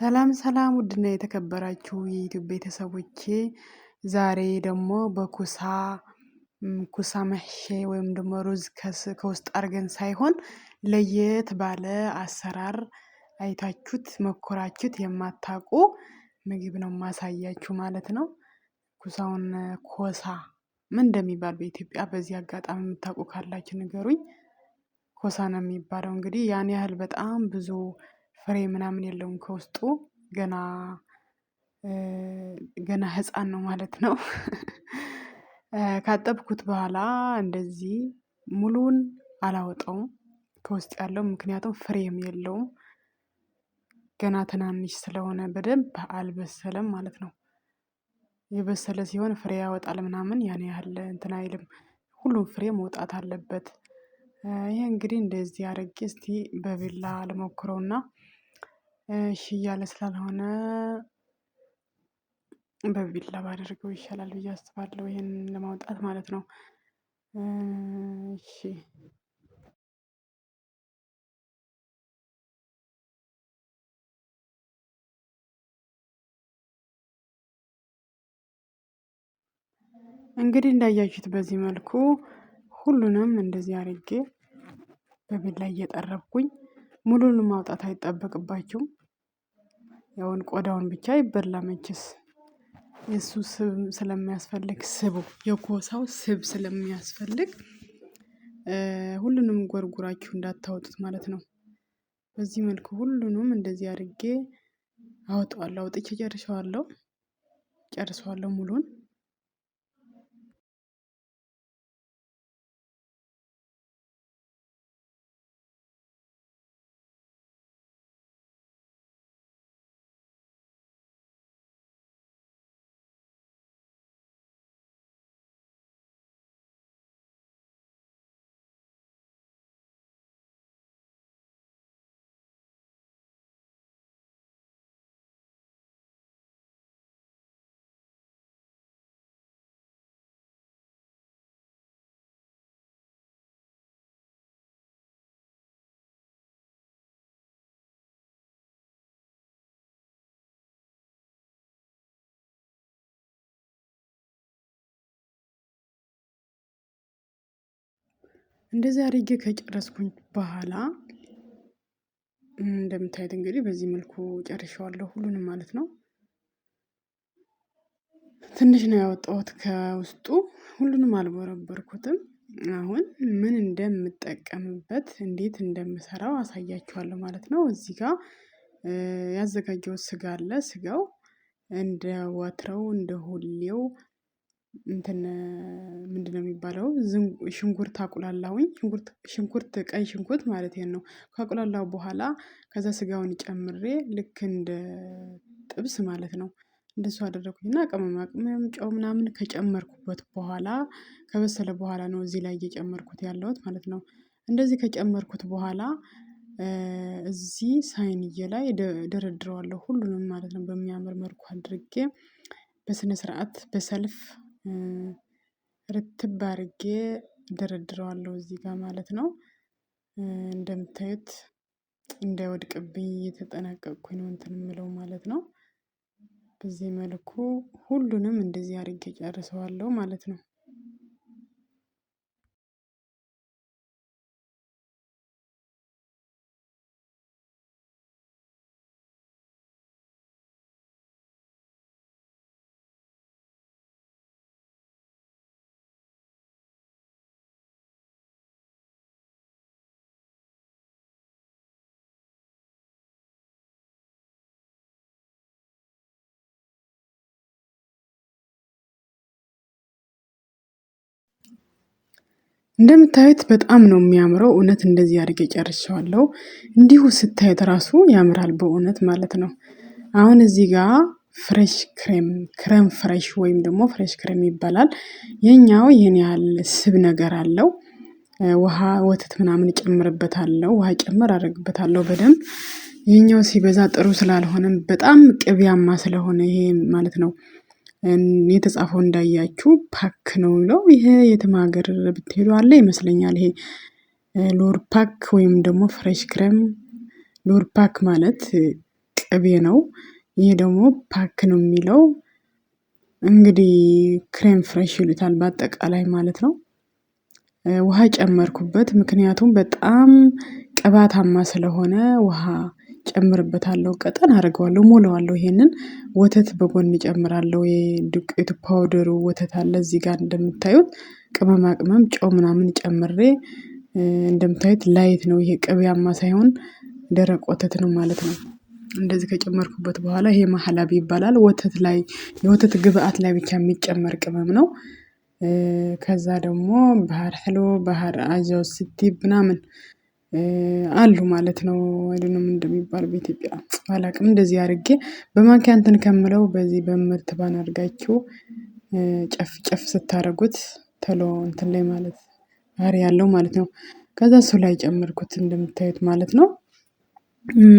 ሰላም ሰላም ውድና የተከበራችሁ የዩቲዩብ ቤተሰቦቼ ዛሬ ደግሞ ኩሳ መሼ ወይም ደግሞ ሩዝ ከውስጥ አድርገን ሳይሆን ለየት ባለ አሰራር አይታችሁት መኮራችሁት የማታውቁ ምግብ ነው ማሳያችሁ ማለት ነው። ኩሳውን ኮሳ ምን እንደሚባል በኢትዮጵያ በዚህ አጋጣሚ የምታውቁ ካላችሁ ንገሩኝ። ኮሳ ነው የሚባለው። እንግዲህ ያን ያህል በጣም ብዙ ፍሬ ምናምን የለውም ከውስጡ ገና ህፃን ነው ማለት ነው። ካጠብኩት በኋላ እንደዚህ ሙሉውን አላወጣውም ከውስጥ ያለው ምክንያቱም ፍሬም የለውም። ገና ትናንሽ ስለሆነ በደንብ አልበሰለም ማለት ነው። የበሰለ ሲሆን ፍሬ ያወጣል ምናምን ያን ያህል እንትን አይልም። ሁሉም ፍሬ መውጣት አለበት። ይሄ እንግዲህ እንደዚህ አድርጌ እስቲ በቢላ ልሞክረውና እሺ እያለ ስላልሆነ በቢላ ባደርገው ይሻላል ብዬ አስባለሁ። ይሄንን ለማውጣት ማለት ነው። እሺ እንግዲህ እንዳያችሁት በዚህ መልኩ ሁሉንም እንደዚህ አድርጌ በቢላ እየጠረብኩኝ ሙሉን ማውጣት አይጠበቅባችሁም። ያውን ቆዳውን ብቻ ይበላ መችስ የሱ ስብ ስለሚያስፈልግ የኮሳው ስብ ስለሚያስፈልግ ሁሉንም ጎርጉራችሁ እንዳታወጡት ማለት ነው። በዚህ መልኩ ሁሉንም እንደዚህ አድርጌ አወጣዋለሁ። አውጥቼ ጨርሰዋለሁ ሙሉን። እንደዚህ አድርጌ ከጨረስኩኝ በኋላ እንደምታዩት እንግዲህ በዚህ መልኩ ጨርሼዋለሁ ሁሉንም ማለት ነው። ትንሽ ነው ያወጣሁት ከውስጡ ሁሉንም አልቦረበርኩትም። አሁን ምን እንደምጠቀምበት እንዴት እንደምሰራው አሳያችኋለሁ ማለት ነው። እዚህ ጋር ያዘጋጀሁት ስጋ አለ። ስጋው እንደ ወትረው እንደ ሁሌው እንትን ምንድነው የሚባለው? ሽንኩርት አቁላላሁኝ ሽንኩርት ቀይ ሽንኩርት ማለት ነው። ካቁላላው በኋላ ከዛ ስጋውን ጨምሬ ልክ እንደ ጥብስ ማለት ነው እንደሱ አደረኩኝና ቅመም ጨው ምናምን ከጨመርኩበት በኋላ ከበሰለ በኋላ ነው እዚህ ላይ እየጨመርኩት ያለሁት ማለት ነው። እንደዚህ ከጨመርኩት በኋላ እዚህ ሳይንዬ ላይ ደረድረዋለሁ ሁሉንም ማለት ነው። በሚያምር መልኩ አድርጌ በስነ ስርዓት በሰልፍ ርትብ አድርጌ ደረድረዋለሁ እዚህ ጋር ማለት ነው። እንደምታዩት እንዳይወድቅብኝ እየተጠነቀቅኩኝ ነው እንትን የምለው ማለት ነው። በዚህ መልኩ ሁሉንም እንደዚህ አድርጌ ጨርሰዋለሁ ማለት ነው። እንደምታዩት በጣም ነው የሚያምረው። እውነት እንደዚህ አድርጌ ጨርሼዋለሁ። እንዲሁ ስታዩት ራሱ ያምራል በእውነት ማለት ነው። አሁን እዚህ ጋር ፍሬሽ ክሬም ፍሬሽ ወይም ደግሞ ፍሬሽ ክሬም ይባላል። የኛው ይህን ያህል ስብ ነገር አለው። ውሃ ወተት ምናምን እጨምርበታለሁ። ውሃ ጨምር አደርግበታለሁ በደንብ። ይሄኛው ሲበዛ ጥሩ ስላልሆነም በጣም ቅቤያማ ስለሆነ ይሄ ማለት ነው የተጻፈው እንዳያችሁ ፓክ ነው የሚለው። ይሄ የትም ሀገር ብትሄዱ አለ ይመስለኛል። ይሄ ሎር ፓክ ወይም ደግሞ ፍሬሽ ክሬም ሎር ፓክ ማለት ቅቤ ነው። ይህ ደግሞ ፓክ ነው የሚለው እንግዲህ ክሬም ፍሬሽ ይሉታል በአጠቃላይ ማለት ነው። ውሃ ጨመርኩበት ምክንያቱም በጣም ቅባታማ ስለሆነ ውሃ ጨምርበታለሁ ቀጠን አደርገዋለሁ ሞላዋለሁ። ይሄንን ወተት በጎን እጨምራለሁ የዱቄቱ ፓውደሩ ወተት አለ እዚህ ጋር እንደምታዩት ቅመማ ቅመም ጨው ምናምን ጨምሬ እንደምታዩት ላይት ነው ይሄ ቅቤያማ ሳይሆን ደረቅ ወተት ነው ማለት ነው። እንደዚህ ከጨመርኩበት በኋላ ይሄ ማህላቢ ይባላል ወተት ላይ የወተት ግብአት ላይ ብቻ የሚጨመር ቅመም ነው። ከዛ ደግሞ ባህር ሄሎ ባህር አጃው ስቲብ ምናምን አሉ ማለት ነው። አይደለም እንደሚባል በኢትዮጵያ አላውቅም እንደዚህ አድርጌ በማንኪያ እንትን ከምለው በዚህ በምርትባን አድርጋችሁ ጨፍ ጨፍ ስታደርጉት ቶሎ እንትን ላይ ማለት ባህሪ ያለው ማለት ነው። ከዛ እሱ ላይ ጨመርኩት እንደምታዩት ማለት ነው።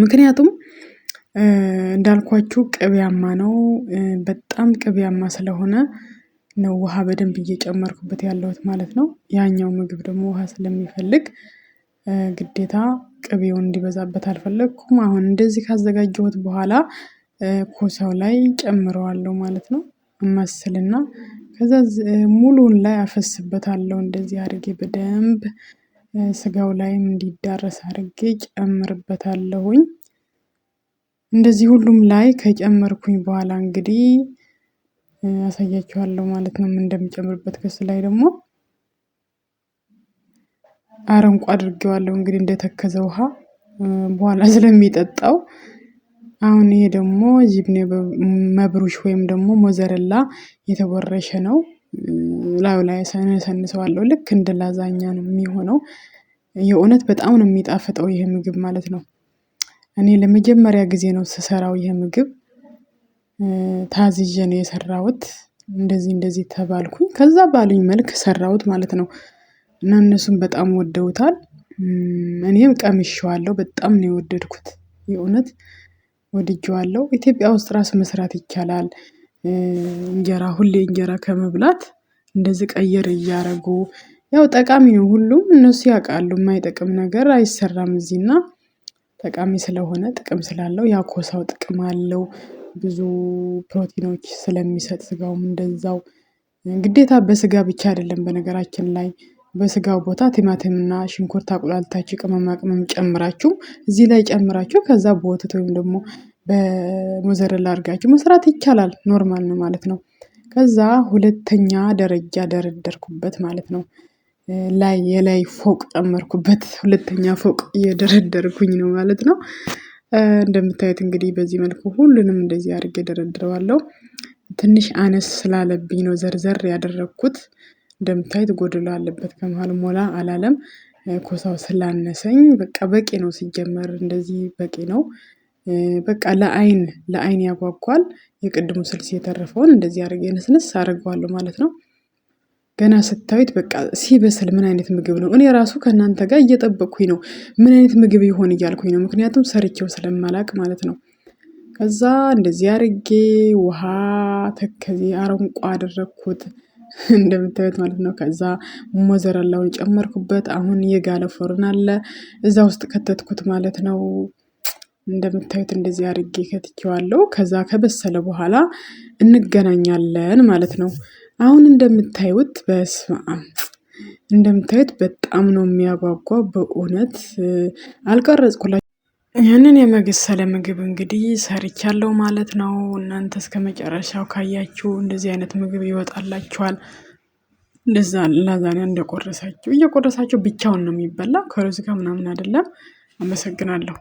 ምክንያቱም እንዳልኳችሁ ቅቤያማ ነው በጣም ቅቤያማ ስለሆነ ነው ውሃ በደንብ እየጨመርኩበት ያለሁት ማለት ነው። ያኛው ምግብ ደግሞ ውሃ ስለሚፈልግ ግዴታ ቅቤውን እንዲበዛበት አልፈለኩም። አሁን እንደዚህ ካዘጋጀሁት በኋላ ኮሳው ላይ ጨምረዋለሁ ማለት ነው። እማስልና ከዛ ሙሉውን ላይ አፈስበታለሁ እንደዚህ አድርጌ በደንብ ስጋው ላይም እንዲዳረስ አድርጌ ጨምርበታለሁኝ። እንደዚህ ሁሉም ላይ ከጨመርኩኝ በኋላ እንግዲህ አሳያችኋለሁ ማለት ነው። ምን እንደምጨምርበት ከሱ ላይ ደግሞ አረንቋ አድርጌዋለሁ እንግዲህ እንደተከዘ ውሃ በኋላ ስለሚጠጣው። አሁን ይሄ ደግሞ ጂብኔ መብሩሽ ወይም ደግሞ ሞዘረላ የተቦረሸ ነው። ላዩ ላይ ሰንሰዋለሁ ልክ እንደ ላዛኛ ነው የሚሆነው። የእውነት በጣም ነው የሚጣፍጠው ይሄ ምግብ ማለት ነው። እኔ ለመጀመሪያ ጊዜ ነው ስሰራው ይሄ ምግብ ታዝዤ ነው የሰራሁት። እንደዚህ ተባልኩኝ ከዛ ባሉኝ መልክ ሰራሁት ማለት ነው። እና እነሱም በጣም ወደውታል። እኔም ቀምሼዋለሁ በጣም ነው የወደድኩት የእውነት ወድጄዋለሁ። ኢትዮጵያ ውስጥ ራስ መስራት ይቻላል። እንጀራ ሁሌ እንጀራ ከመብላት እንደዚህ ቀየር እያደረጉ ያው ጠቃሚ ነው ሁሉም እነሱ ያውቃሉ የማይጠቅም ነገር አይሰራም እዚህና ጠቃሚ ስለሆነ ጥቅም ስላለው ያ ኮሳው ጥቅም አለው። ብዙ ፕሮቲኖች ስለሚሰጥ ስጋውም እንደዛው ግዴታ በስጋ ብቻ አይደለም በነገራችን ላይ በስጋው ቦታ ቲማቲምና ሽንኩርት አቁላልታችሁ ቅመማ ቅመም ጨምራችሁ እዚህ ላይ ጨምራችሁ ከዛ በወተት ወይም ደግሞ በሞዘረላ አድርጋችሁ መስራት ይቻላል ኖርማል ነው ማለት ነው። ከዛ ሁለተኛ ደረጃ ደረደርኩበት ማለት ነው። ላይ የላይ ፎቅ ጨመርኩበት ሁለተኛ ፎቅ እየደረደርኩኝ ነው ማለት ነው። እንደምታዩት እንግዲህ በዚህ መልኩ ሁሉንም እንደዚህ አድርጌ ደረድረዋለሁ። ትንሽ አነስ ስላለብኝ ነው ዘርዘር ያደረኩት። እንደምታዩት ጎደሎ አለበት ከመሃል ሞላ አላለም። ኮሳው ስላነሰኝ በቃ በቂ ነው ሲጀመር እንደዚህ በቂ ነው። በቃ ለአይን ያጓጓል። የቅድሙ ስልስ የተረፈውን እንደዚህ አድርጌ ንስንስ አደርገዋለሁ ማለት ነው። ገና ስታዩት በቃ ሲበስል ምን አይነት ምግብ ነው እኔ ራሱ ከእናንተ ጋር እየጠበቅኩኝ ነው። ምን አይነት ምግብ ይሆን እያልኩኝ ነው ምክንያቱም ሰርቼው ስለማላውቅ ማለት ነው። ከዛ እንደዚህ አድርጌ ውሃ ተከዜ አረንቋ አደረኩት እንደምታዩት ማለት ነው። ከዛ ሞዘረላውን ጨመርኩበት አሁን የጋለ ፎርን አለ እዛ ውስጥ ከተትኩት ማለት ነው። እንደምታዩት እንደዚህ አድርጌ ከትቼዋለሁ ከዛ ከበሰለ በኋላ እንገናኛለን ማለት ነው። አሁን እንደምታዩት በስመአብ እንደምታዩት በጣም ነው የሚያጓጓው በእውነት አልቀረጽኩላችሁም። ያንን የመሰለ ምግብ እንግዲህ ሰርቻለሁ ማለት ነው። እናንተ እስከመጨረሻው ካያችሁ እንደዚህ አይነት ምግብ ይወጣላችኋል። እንደዛ ላዛኒያ እንደቆረሳችሁ እየቆረሳችሁ ብቻውን ነው የሚበላ ከሩዝ ጋር ምናምን አይደለም። አመሰግናለሁ